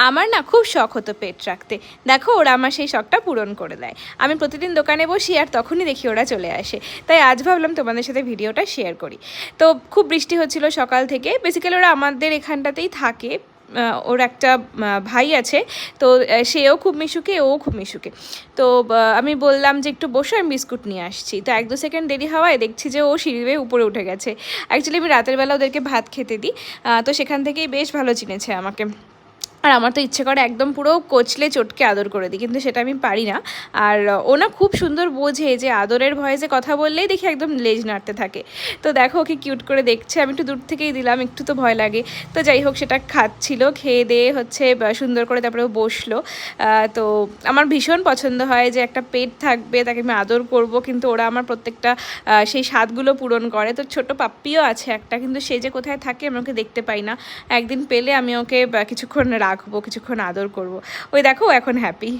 আমার না খুব শখ হতো পেট রাখতে, দেখো ওরা আমার সেই শখটা পূরণ করে দেয়। আমি প্রতিদিন দোকানে বসি আর তখনই দেখি ওরা চলে আসে, তাই আজ ভাবলাম তোমাদের সাথে ভিডিওটা শেয়ার করি। তো খুব বৃষ্টি হচ্ছিল সকাল থেকে, বেসিক্যালি ওরা আমাদের এখানটাতেই থাকে। ওর একটা ভাই আছে, তো সেও খুব মিশুকে, ও খুব মিশুকে। তো আমি বললাম যে একটু বসে আমি বিস্কুট নিয়ে আসছি, তো 1-2 সেকেন্ড দেরি হওয়ায় দেখছি যে ও সিঁড়ি বেয়ে উপরে উঠে গেছে। অ্যাকচুয়ালি আমি রাতের বেলা ওদেরকে ভাত খেতে দিই, তো সেখান থেকেই বেশ ভালো চিনেছে আমাকে। আর আমার তো ইচ্ছে করে একদম পুরো কোচলে চটকে আদর করে দিই, কিন্তু সেটা আমি পারি না। আর ও না খুব সুন্দর বোঝে যে আদরের ভয়েসে কথা বললেই দেখি একদম লেজ নাড়তে থাকে। তো দেখো ওকে কিউট করে দেখছে, আমি একটু দূর থেকেই দিলাম, একটু তো ভয় লাগে। তো যাই হোক, সেটা খাচ্ছিল, খেয়ে দিয়ে হচ্ছে সুন্দর করে তারপরে ও বসলো। তো আমার ভীষণ পছন্দ হয় যে একটা পেট থাকবে, তাকে আমি আদর করব, কিন্তু ওরা আমার প্রত্যেকটা সেই স্বাদগুলো পূরণ করে। তো ছোট পাপ্পিও আছে একটা, কিন্তু সে যে কোথায় থাকে আমি ওকে দেখতে পাই না। একদিন পেলে আমি ওকে কিছুক্ষণ রাখবো, কিছুক্ষণ আদর করব। ওই দেখো এখন হ্যাপি।